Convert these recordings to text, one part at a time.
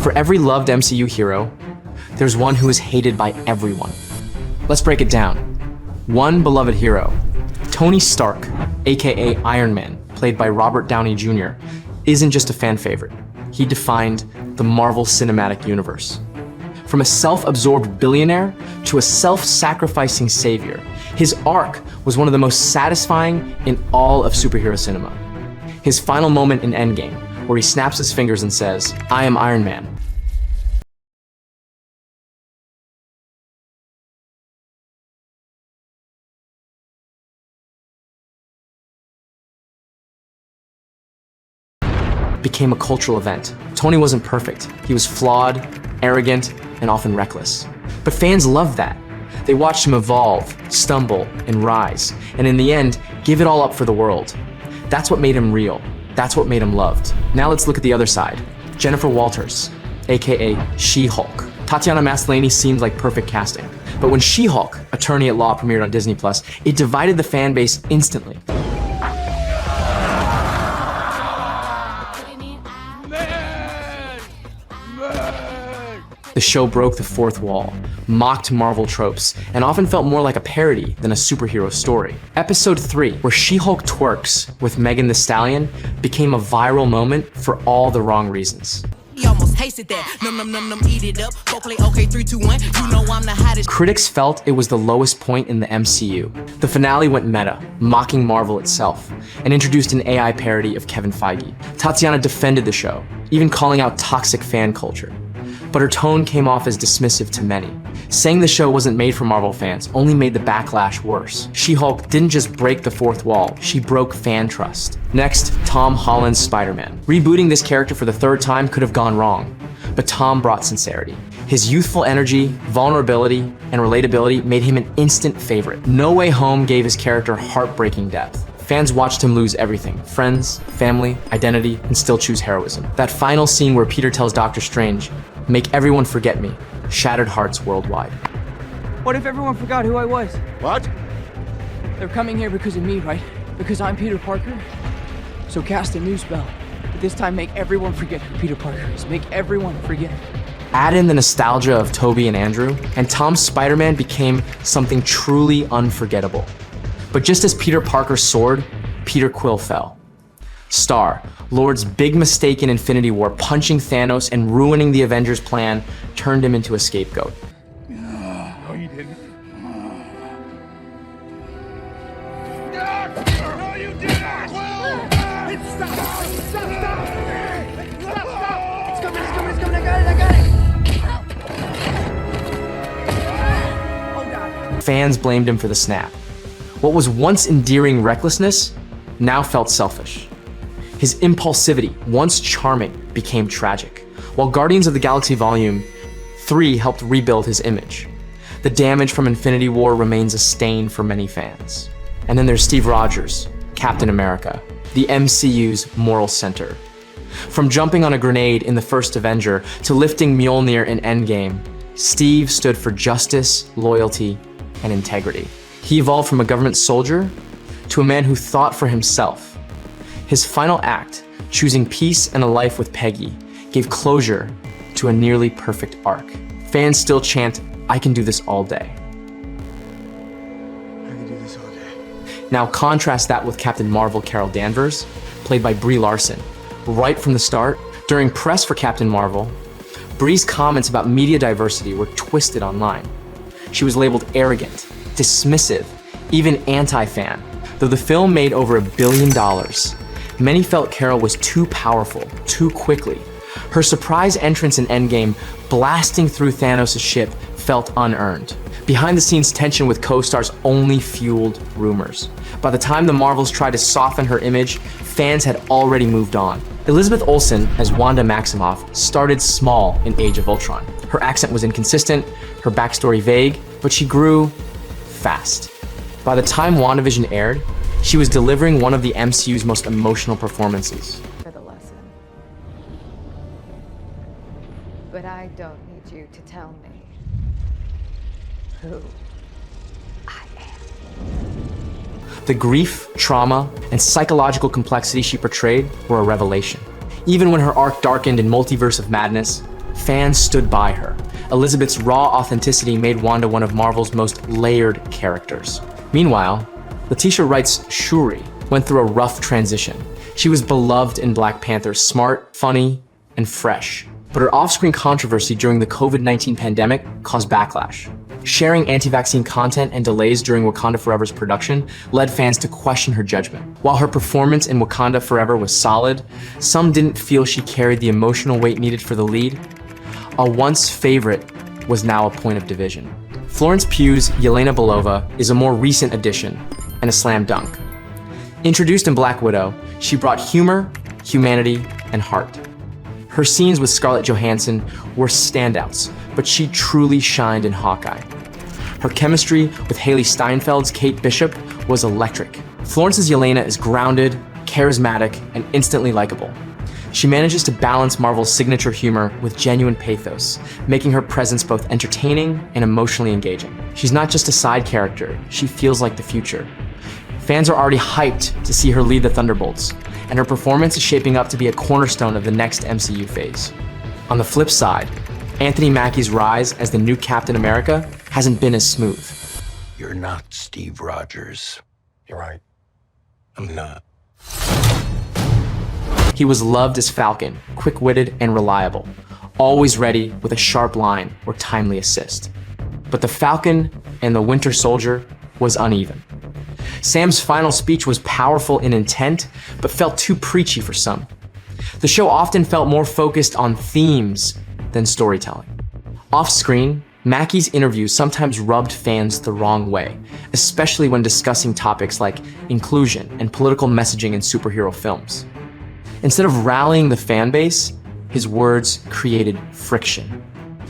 For every loved MCU hero, there's one who is hated by everyone. Let's break it down. One beloved hero, Tony Stark, aka Iron Man, played by Robert Downey Jr., isn't just a fan favorite. He defined the Marvel Cinematic Universe. From a self-absorbed billionaire to a self-sacrificing savior, his arc was one of the most satisfying in all of superhero cinema. His final moment in Endgame, where he snaps his fingers and says, "I am Iron Man," became a cultural event. Tony wasn't perfect. He was flawed, arrogant, and often reckless. But fans loved that. They watched him evolve, stumble, and rise, and in the end, give it all up for the world. That's what made him real. That's what made him loved. Now let's look at the other side. Jennifer Walters, aka She-Hulk. Tatiana Maslany seemed like perfect casting. But when She-Hulk, Attorney at Law, premiered on Disney+, it divided the fan base instantly. The show broke the fourth wall, mocked Marvel tropes, and often felt more like a parody than a superhero story. Episode 3, where She-Hulk twerks with Megan Thee Stallion, became a viral moment for all the wrong reasons. He almost tasted that. Num num num num, eat it up. Go play okay, 3, 2, 1. You know I'm the hottest. Critics felt it was the lowest point in the MCU. The finale went meta, mocking Marvel itself, and introduced an AI parody of Kevin Feige. Tatiana defended the show, even calling out toxic fan culture. But her tone came off as dismissive to many. Saying the show wasn't made for Marvel fans only made the backlash worse. She-Hulk didn't just break the fourth wall, she broke fan trust. Next, Tom Holland's Spider-Man. Rebooting this character for the third time could have gone wrong, but Tom brought sincerity. His youthful energy, vulnerability, and relatability made him an instant favorite. No Way Home gave his character heartbreaking depth. Fans watched him lose everything: friends, family, identity, and still choose heroism. That final scene where Peter tells Doctor Strange, "Make everyone forget me," shattered hearts worldwide. What if everyone forgot who I was? What? They're coming here because of me, right? Because I'm Peter Parker? So cast a new spell. But this time make everyone forget who Peter Parker is. Make everyone forget. Add in the nostalgia of Tobey and Andrew, and Tom's Spider-Man became something truly unforgettable. But just as Peter Parker soared, Peter Quill fell. Star, Lord's big mistake in Infinity War, punching Thanos and ruining the Avengers' plan, turned him into a scapegoat. No, you didn't. No, you didn't! Stop! It's coming, I got it! Oh God. Fans blamed him for the snap. What was once endearing recklessness now felt selfish. His impulsivity, once charming, became tragic, while Guardians of the Galaxy Volume 3 helped rebuild his image. The damage from Infinity War remains a stain for many fans. And then there's Steve Rogers, Captain America, the MCU's moral center. From jumping on a grenade in the first Avenger to lifting Mjolnir in Endgame, Steve stood for justice, loyalty, and integrity. He evolved from a government soldier to a man who thought for himself. His final act, choosing peace and a life with Peggy, gave closure to a nearly perfect arc. Fans still chant, "I can do this all day." I can do this all day. Now contrast that with Captain Marvel Carol Danvers, played by Brie Larson. Right from the start, during press for Captain Marvel, Brie's comments about media diversity were twisted online. She was labeled arrogant, dismissive, even anti-fan. Though the film made over $1 billion, many felt Carol was too powerful, too quickly. Her surprise entrance in Endgame, blasting through Thanos' ship, felt unearned. Behind-the-scenes tension with co-stars only fueled rumors. By the time the Marvels tried to soften her image, fans had already moved on. Elizabeth Olsen, as Wanda Maximoff, started small in Age of Ultron. Her accent was inconsistent, her backstory vague, but she grew fast. By the time WandaVision aired, she was delivering one of the MCU's most emotional performances. For the lesson. But I don't need you to tell me who I am. The grief, trauma, and psychological complexity she portrayed were a revelation. Even when her arc darkened in Multiverse of Madness, Fans stood by her. Elizabeth's raw authenticity made Wanda one of Marvel's most layered characters. Meanwhile, Letitia Wright's Shuri went through a rough transition. She was beloved in Black Panther, smart, funny, and fresh. But her off-screen controversy during the COVID-19 pandemic caused backlash. Sharing anti-vaccine content and delays during Wakanda Forever's production led fans to question her judgment. While her performance in Wakanda Forever was solid, some didn't feel she carried the emotional weight needed for the lead. A once favorite was now a point of division. Florence Pugh's Yelena Belova is a more recent addition and a slam dunk. Introduced in Black Widow, she brought humor, humanity, and heart. Her scenes with Scarlett Johansson were standouts, but she truly shined in Hawkeye. Her chemistry with Haley Steinfeld's Kate Bishop was electric. Florence's Yelena is grounded, charismatic, and instantly likable. She manages to balance Marvel's signature humor with genuine pathos, making her presence both entertaining and emotionally engaging. She's not just a side character, she feels like the future. Fans are already hyped to see her lead the Thunderbolts, and her performance is shaping up to be a cornerstone of the next MCU phase. On the flip side, Anthony Mackie's rise as the new Captain America hasn't been as smooth. You're not Steve Rogers. You're right. I'm not. He was loved as Falcon, quick-witted and reliable, always ready with a sharp line or timely assist. But the Falcon and the Winter Soldier was uneven. Sam's final speech was powerful in intent, but felt too preachy for some. The show often felt more focused on themes than storytelling. Off-screen, Mackie's interviews sometimes rubbed fans the wrong way, especially when discussing topics like inclusion and political messaging in superhero films. Instead of rallying the fan base, his words created friction.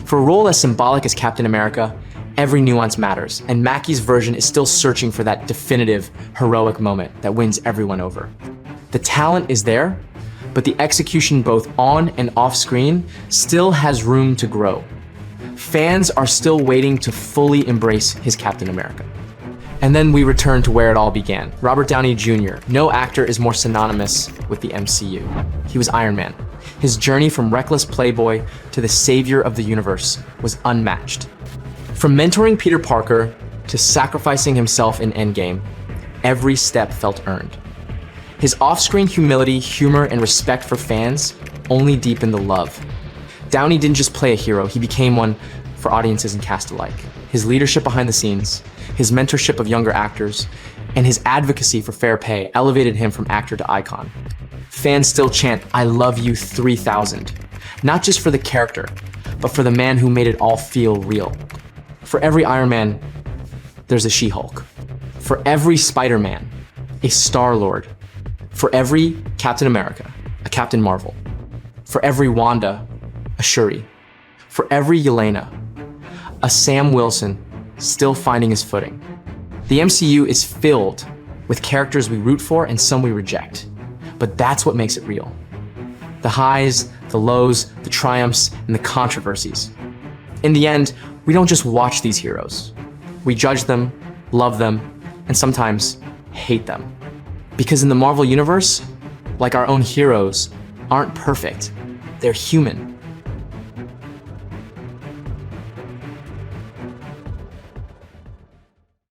For a role as symbolic as Captain America, every nuance matters, and Mackie's version is still searching for that definitive, heroic moment that wins everyone over. The talent is there, but the execution both on and off screen still has room to grow. Fans are still waiting to fully embrace his Captain America. And then we return to where it all began. Robert Downey Jr. No actor is more synonymous with the MCU. He was Iron Man. His journey from reckless playboy to the savior of the universe was unmatched. From mentoring Peter Parker to sacrificing himself in Endgame, every step felt earned. His off-screen humility, humor, and respect for fans only deepened the love. Downey didn't just play a hero, he became one for audiences and cast alike. His leadership behind the scenes, his mentorship of younger actors, and his advocacy for fair pay elevated him from actor to icon. Fans still chant, "I love you 3000," not just for the character, but for the man who made it all feel real. For every Iron Man, there's a She-Hulk. For every Spider-Man, a Star-Lord. For every Captain America, a Captain Marvel. For every Wanda, a Shuri. For every Yelena, a Sam Wilson still finding his footing. The MCU is filled with characters we root for and some we reject. But that's what makes it real. The highs, the lows, the triumphs, and the controversies. In the end, we don't just watch these heroes. We judge them, love them, and sometimes hate them. Because in the Marvel Universe, like our own heroes, aren't perfect. They're human.